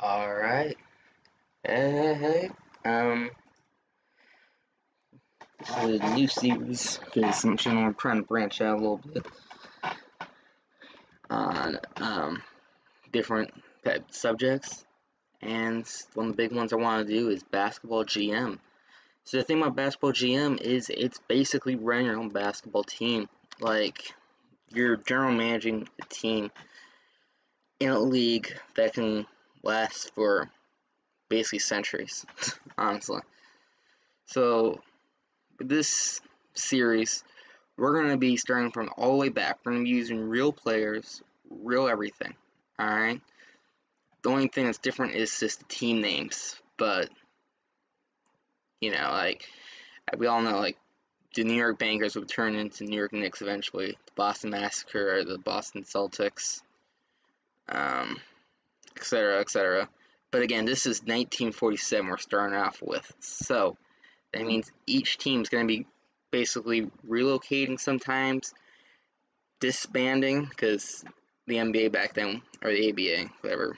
Alright. Hey. This is a new series because I'm trying to branch out a little bit on different type subjects. And one of the big ones I want to do is basketball GM. So the thing about basketball GM is it's basically running your own basketball team. Like, you're general managing a team in a league that can last for basically centuries, honestly. So this series, we're going to be starting from all the way back. We're going to be using real players, real everything. Alright? The only thing that's different is just the team names. But, like, we all know, like, the New York Bankers would turn into New York Knicks eventually. The Boston Massacre, or the Boston Celtics, etc., etc. But again, this is 1947 we're starting off with. So, that means each team is going to be basically relocating sometimes, disbanding, because the NBA back then, or the ABA, whatever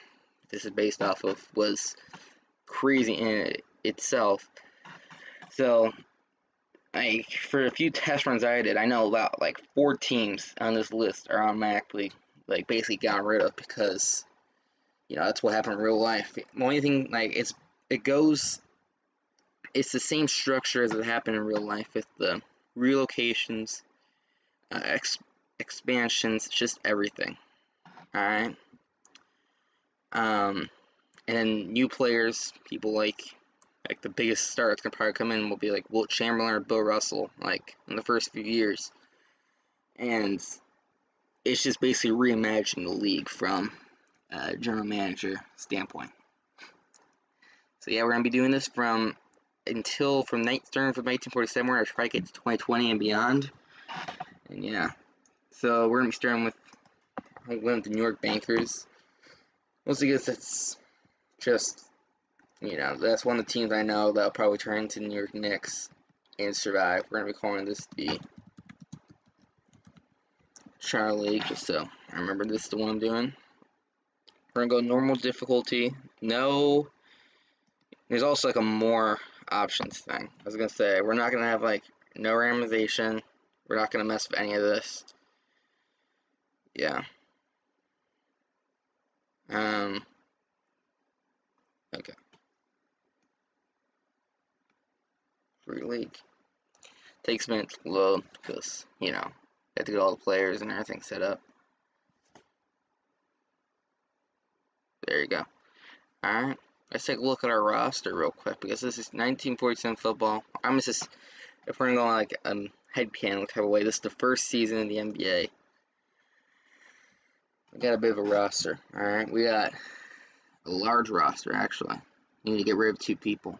this is based off of, was crazy in itself. So, for a few test runs I did, I know about like 4 teams on this list are automatically basically gotten rid of because that's what happened in real life. The only thing it's the same structure as it happened in real life with the relocations, expansions, just everything. Alright? And then new players, people like the biggest star that's gonna probably come in will be like Wilt Chamberlain or Bill Russell, like in the first few years. And it's just basically reimagining the league from a general manager standpoint. So yeah, we're gonna be doing this starting from 1947, we're gonna try to get to 2020 and beyond. And yeah. So we're gonna be starting with one of the New York Bankers. Mostly because it's just that's one of the teams I know that'll probably turn into New York Knicks and survive. We're gonna be calling this the Charlie League, just so I remember this is the one I'm doing. We're gonna go normal difficulty. No, there's also like a more options thing. I was gonna say we're not gonna have no randomization. We're not gonna mess with any of this. Yeah. Okay. Free league. Takes a minute to load because you have to get all the players and everything set up. There you go. Alright, let's take a look at our roster real quick because this is 1947 football. I'm just, if we're going like headcanon type of way, this is the first season in the NBA. We got a bit of a roster. Alright, we got a large roster actually. We need to get rid of 2 people.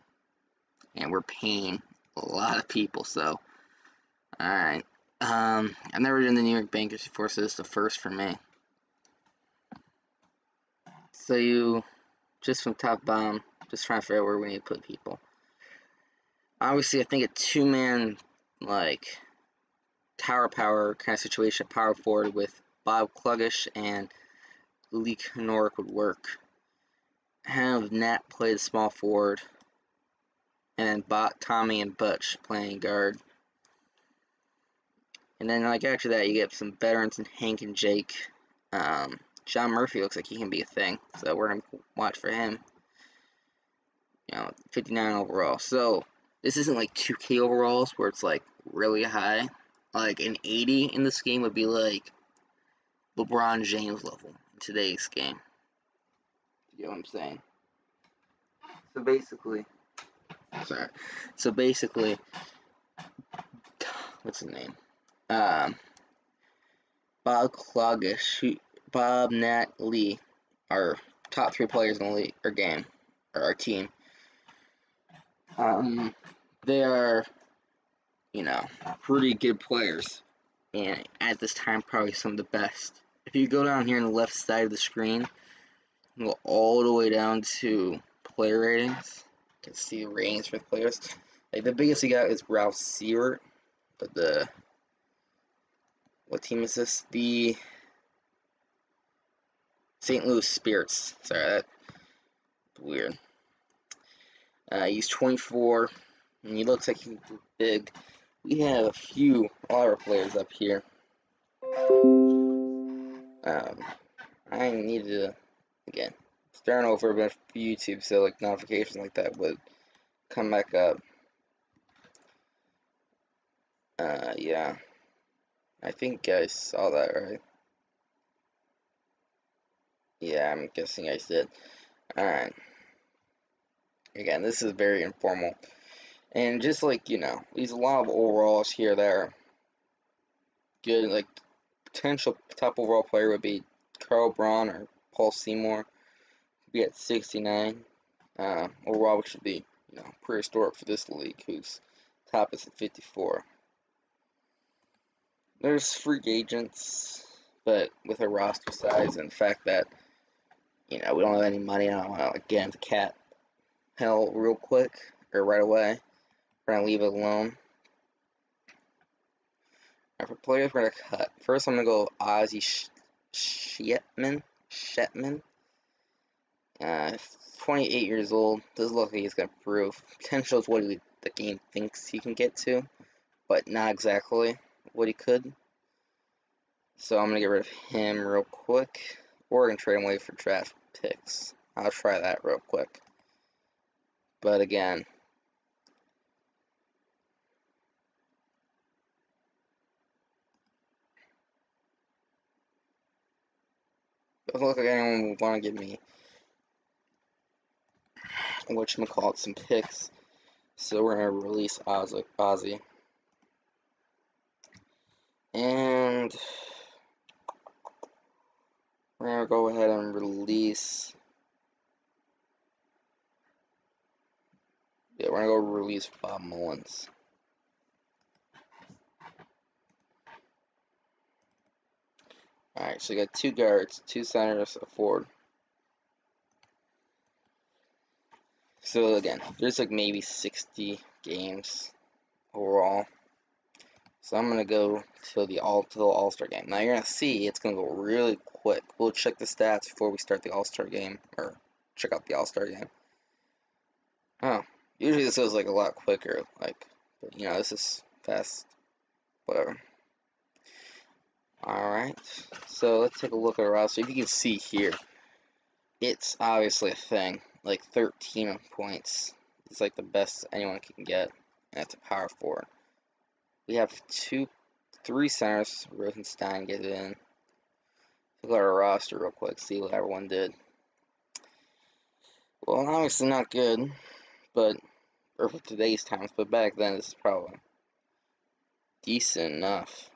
And we're paying a lot of people, so. Alright. I've never done the New York Bankers before, so this is the first for me. So just from top to bottom, just trying to figure out where we need to put people. Obviously, I think a 2-man, tower power kind of situation, power forward with Bob Kluggish and Lee Knorik would work. Have Nat play the small forward, and then Tommy and Butch playing guard. And then, after that, you get some veterans in Hank and Jake. John Murphy looks like he can be a thing, so we're going to watch for him. 59 overall. So, this isn't like 2K overalls where it's really high. An 80 in this game would be like LeBron James level in today's game. You know what I'm saying? So basically, what's his name? Bob Kluggish, Bob, Nat, Lee, our top 3 players in the league, or game, or our team. They are, pretty good players, and at this time, probably some of the best. If you go down here on the left side of the screen, and go all the way down to player ratings, you can see the ratings for the players. The biggest you got is Ralph Seward, but what team is this? The St. Louis Spirits. Sorry, weird. He's 24, and he looks like he's big. We have a lot of players up here. I needed to, again, starting over with YouTube, so like notifications like that would come back up. Yeah. I think I saw that, right? Yeah, I'm guessing I did. Alright. Again, this is very informal. And just like, there's a lot of overalls here that are good. Like, potential top overall player would be Carl Braun or Paul Seymour. Be at 69. Overall, which should be, prehistoric for this league, whose top is at 54. There's free agents, but with a roster size and the fact that, we don't have any money, I don't want to get into cap hell real quick, or right away. We're going to leave it alone. Alright, for players we're going to cut. First, I'm going to go Ozzie Shetman. 28 years old. Doesn't look like he's going to prove. Potential is what the game thinks he can get to, but not exactly what he could. So I'm going to get rid of him real quick. Or we're going to trade him away for draft picks. I'll try that real quick. But again, doesn't look like anyone would want to give me some picks. So we're going to release Ozzie. And we're going to go ahead and release... Yeah, we're going to go release Bob Mullins. Alright, so we got 2 guards, 2 centers, a forward. So again, there's like maybe 60 games overall. So I'm gonna go to the All-Star game. Now you're gonna see it's gonna go really quick. We'll check the stats before we start the All-Star game, or check out the All-Star game. Oh, usually this goes like a lot quicker. But this is fast. Whatever. Alright, so let's take a look at our roster. If you can see here, it's obviously a thing. Like 13 points. It's like the best anyone can get. And that's a power forward. We have 3 centers. Rosenstein get it in. Look at our roster real quick. See what everyone did. Well, obviously not good, or for today's times, but back then this is probably decent enough.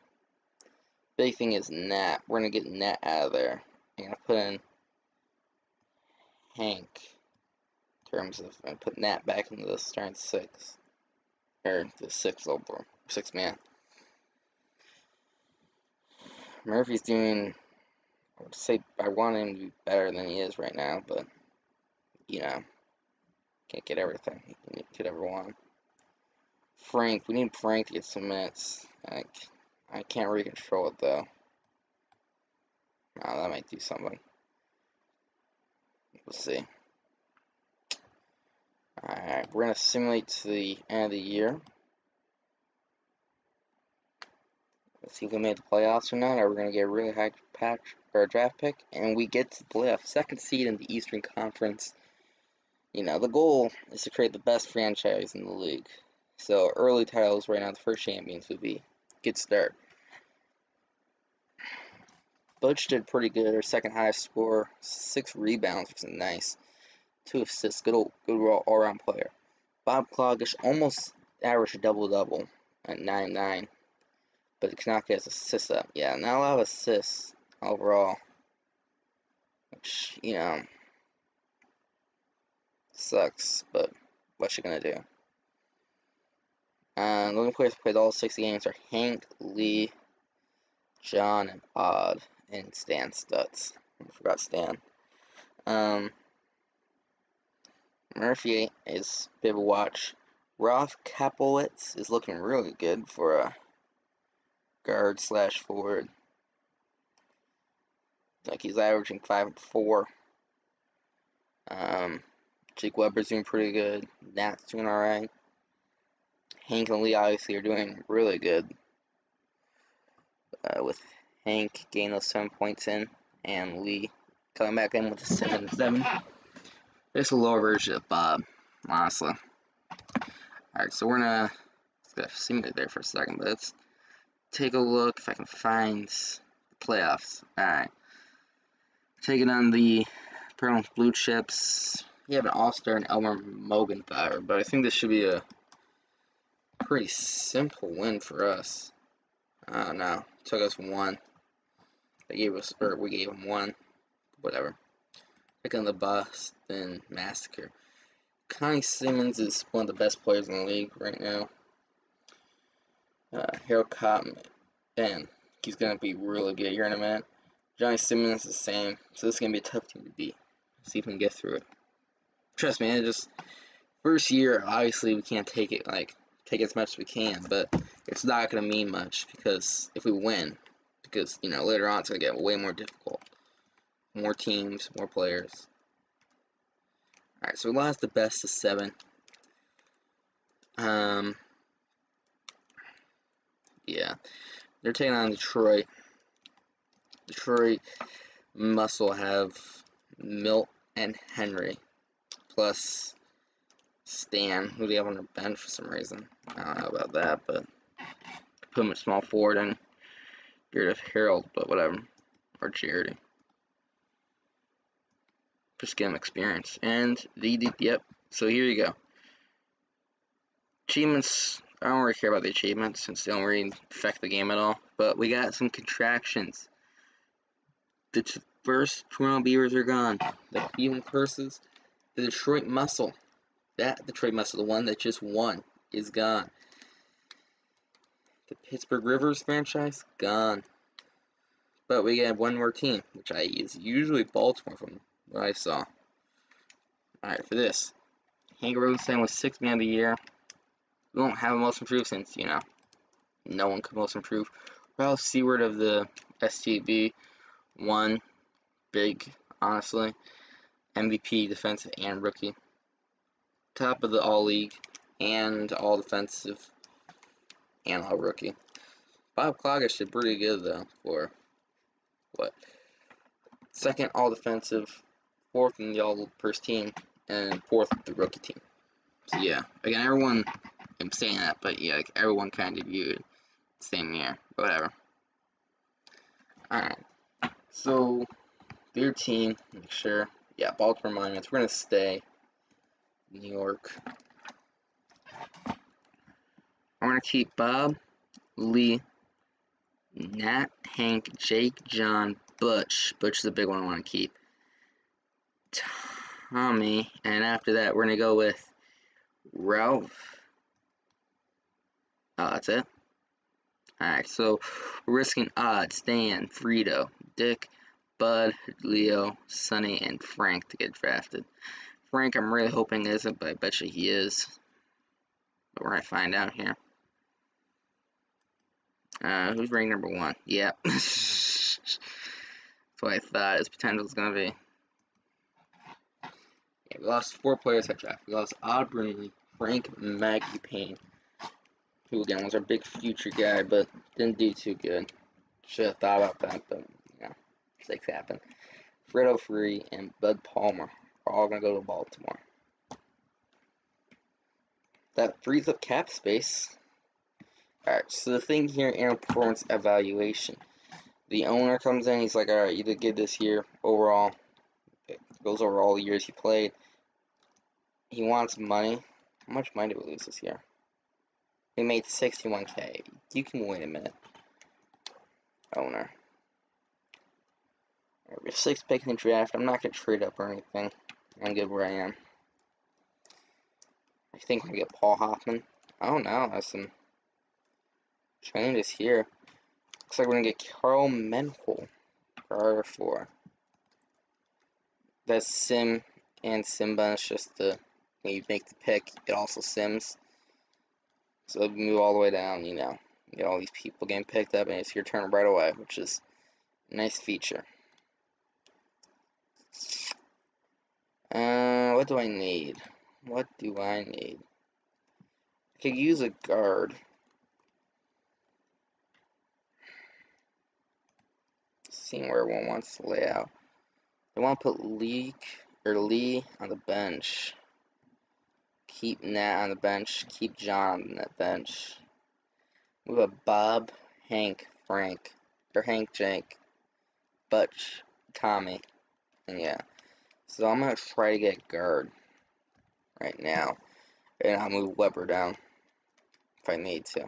Big thing is Nat. We're gonna get Nat out of there. I'm gonna put in Hank. In terms of, I'm gonna put Nat back into the starting 6, or the 6 man. Murphy's doing, I would say, I want him to be better than he is right now, but can't get everything you could ever want. Frank, we need Frank to get some minutes. I can't really control it though. Oh, that might do something. We'll see. Alright, we're gonna simulate to the end of the year. Let's see if we made the playoffs or not. Or we're gonna get a really high draft pick, and we get to the playoff, 2nd seed in the Eastern Conference. The goal is to create the best franchise in the league. So early titles right now, the first champions would be a good start. Butch did pretty good. Our 2nd highest score, 6 rebounds, which is nice. 2 assists, good all-around player. Bob Klagish almost averaged a double-double at 9-9, but cannot get his assists up. Yeah, not a lot of assists overall, which sucks. But what you gonna do? The only players who played all 60 games are Hank, Lee, John, and Odd, and Stan Stutz. I forgot Stan. Murphy is a bit of a watch. Roth Kaplowitz is looking really good for a guard / forward. Like he's averaging 5 and 4. Jake Weber's doing pretty good. Nat's doing alright. Hank and Lee obviously are doing really good. With Hank getting those 7 points in, and Lee coming back in with a 7-7. This is a lower version of Bob, honestly. Alright, so we're gonna simulate there for a second, but let's take a look if I can find the playoffs. Alright. Taking on the Pearl Blue Chips. We have an All-Star and Elmer Mogenthaler, but I think this should be a pretty simple win for us. I don't know. It took us 1. They gave us, or we gave them 1. Whatever. Picking the Boston Massacre. Connie Simmons is one of the best players in the league right now. Harold Cotton, and he's going to be really good here in a minute. Johnny Simmons is the same, so this is going to be a tough team to beat. See if we can get through it. Trust me, it just, first year, obviously we can't take it, take as much as we can, but it's not going to mean much, because if we win, because, later on it's going to get way more difficult. More teams, more players. Alright, so we lost the best of 7. Yeah. They're taking on Detroit. Detroit must have Milt and Henry, plus Stan, who they have on their bench for some reason. I don't know about that, but put him at small forward and get rid of Harold, but whatever. Or Charity. Just get him experience. And yep. So here you go. Achievements. I don't really care about the achievements since they don't really affect the game at all. But we got some contractions. The first Toronto Beavers are gone. The Cleveland Curses. The Detroit Muscle. That Detroit Muscle, the one that just won, is gone. The Pittsburgh Rivers franchise, gone. But we got one more team, which is usually Baltimore from what I saw. Alright, for this. Hank Rosenstein was 6th man of the year. We won't have a most improved since, no one could most improve. Ralph Seward of the STB won big, honestly. MVP, defensive, and rookie. Top of the all-league and all-defensive and all-rookie. Bob Klagish did pretty good, though, for, what, 2nd all-defensive, 4th in the all-first team, and 4th the rookie team. So, yeah, again, everyone, I'm saying that, but, yeah, everyone kind of debuted the same year, whatever. Alright, so, their team, make sure, yeah, Baltimore Monuments, we're going to stay New York. I'm going to keep Bob, Lee, Nat, Hank, Jake, John, Butch. Butch is the big one I want to keep. Tommy, and after that we're going to go with Ralph. Oh, that's it? Alright, so we're risking odds. Dan, Frito, Dick, Bud, Leo, Sonny, and Frank to get drafted. Frank, I'm really hoping isn't, but I bet you he is. But we're going to find out here. Who's ranked number 1? Yep. That's what I thought his potential was going to be. Yeah, we lost 4 players at draft. We lost Odd Brindley, Frank Maggie Payne, who again was our big future guy, but didn't do too good. Should have thought about that, but mistakes happen. Fredo Free and Bud Palmer are all going to go to Baltimore. That frees up cap space. Alright, so the thing here in performance evaluation. The owner comes in, he's like, alright, you did good this year overall. It goes over all the years he played. He wants money. How much money did we lose this year? We made 61K. You can wait a minute. Owner. Alright, we're 6th pick in the draft. I'm not going to trade up or anything. I'm good where I am. I think we're going to get Paul Hoffman. Oh no, that's some changes here. Looks like we're going to get Carl Menhol for R4. That's Sim and Simba. It's just when you make the pick, it also Sims. So we move all the way down, you get all these people getting picked up, and it's your turn right away, which is a nice feature. what do I need? What do I need? I could use a guard. Seeing where everyone wants to lay out. I want to put Lee on the bench. Keep Nat on the bench. Keep John on that bench. Move a Bob, Hank, Frank, or Hank, Jake, Butch, Tommy, and yeah. So I'm gonna try to get guard right now, and I'll move Weber down if I need to.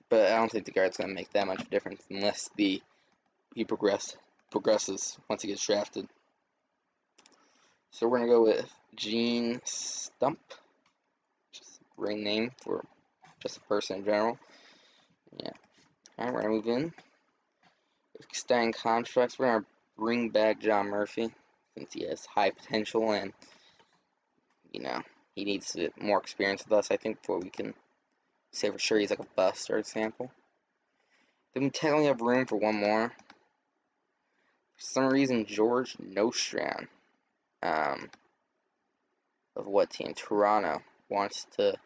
But I don't think the guard's gonna make that much difference unless he progresses once he gets drafted. So we're gonna go with Gene Stump, just a great name for just a person in general. Yeah. Alright, we're gonna move in. Extend contracts. We're gonna bring back John Murphy since he has high potential and he needs more experience with us, I think, before we can say for sure he's like a bust, for example. Then we technically have room for one more. For some reason, George Nostrand, of what team? Toronto, wants to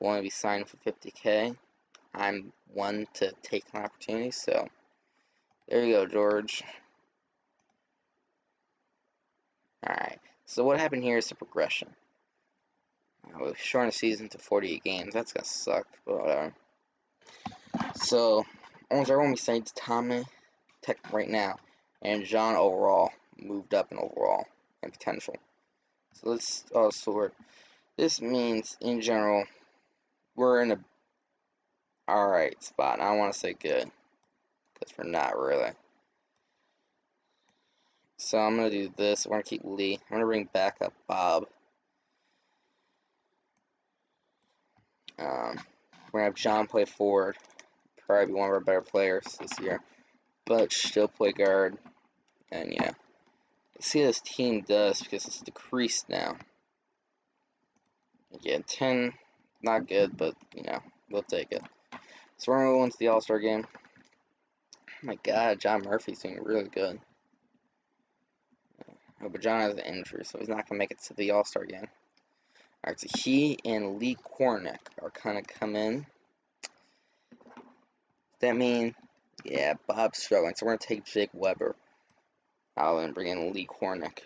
be signed for 50K. I'm one to take an opportunity, so there you go, George. Alright, so what happened here is the progression. We've shortened the season to 48 games. That's gonna suck, but whatever. So, almost everyone besides Tommy Tech right now and John overall moved up in overall and potential. So let's sort. This means, in general, we're in a alright spot. I don't want to say good, because we're not really. So I'm going to do this. We're going to keep Lee. I'm going to bring back up Bob. We're going to have John play forward. Probably be one of our better players this year. But still play guard. And yeah. Let's see how this team does, because it's decreased now. Again, 10, not good, but, we'll take it. So we're going to go into the All-Star game. Oh my god, John Murphy's doing really good. Oh, but John has an injury, so he's not going to make it to the All-Star game. Alright, so he and Lee Kornick are kind of come in. That means, yeah, Bob's struggling, so we're going to take Jake Weber out and bring in Lee Kornick.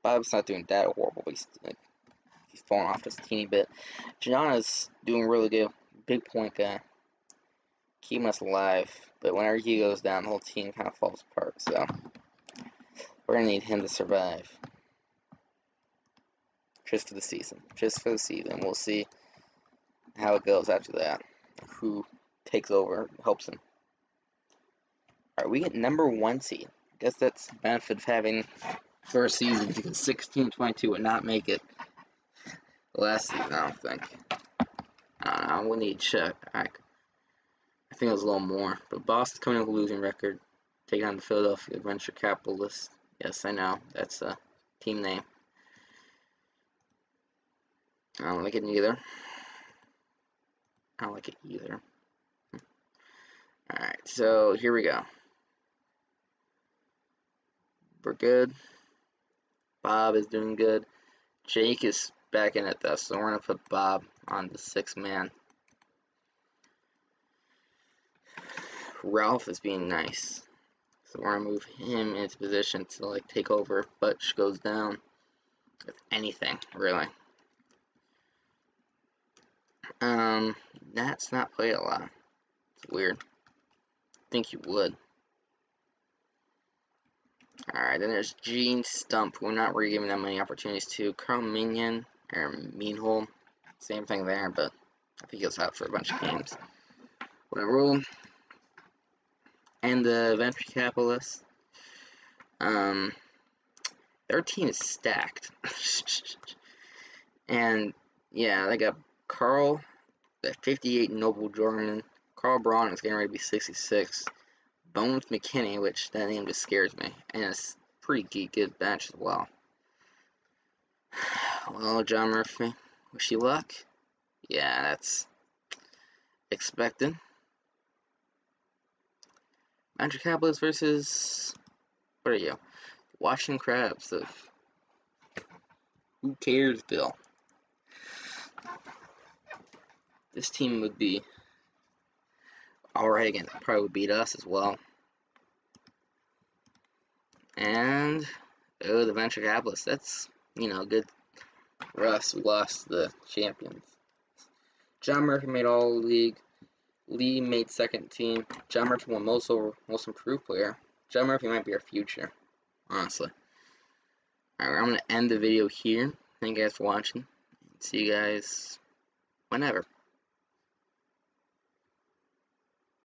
Bob's not doing that horrible, but he's falling off just a teeny bit. Gianna's doing really good, big point guy, keeping us alive, but whenever he goes down, the whole team kind of falls apart, so we're going to need him to survive. Just for the season. We'll see how it goes after that. Who takes over, helps him. Alright, we get number 1 seed. I guess that's the benefit of having first season, because 16-22 would not make it last season, I don't think. I don't know, we'll need to check. I think it was a little more. But Boston's coming with a losing record, taking on the Philadelphia Venture Capitalists. Yes, I know, that's a team name. I don't like it either. Alright, so here we go. We're good. Bob is doing good. Jake is back in it though, so we're going to put Bob on the 6th man. Ralph is being nice. So we're going to move him into position to take over if Butch goes down. If anything, really. Nat's not played a lot. It's weird. I think he would. Alright, then there's Gene Stump. We're not really giving that many opportunities to. Carl Minion, or Meanholm. Same thing there, but I think he was out for a bunch of games. Whatever. And the Venture Capitalists. Their team is stacked. And, yeah, they got Carl, the 58 Noble Jordan. Carl Braun is getting ready to be 66. Bones McKinney, which that name just scares me, and it's pretty good bench as well. Well, John Murphy, wish you luck. Yeah, that's expected. Venture Capitalists versus, what are you? Washington Crabs of Who Caresville. This team would be alright again. Probably would beat us as well. And oh, the venture capitalists. That's, you know, good for us. We lost the champions. John Murphy made all league. Lee made second team. John Murphy won most improved player. John Murphy might be our future, honestly. Alright, I'm gonna end the video here. Thank you guys for watching. See you guys whenever.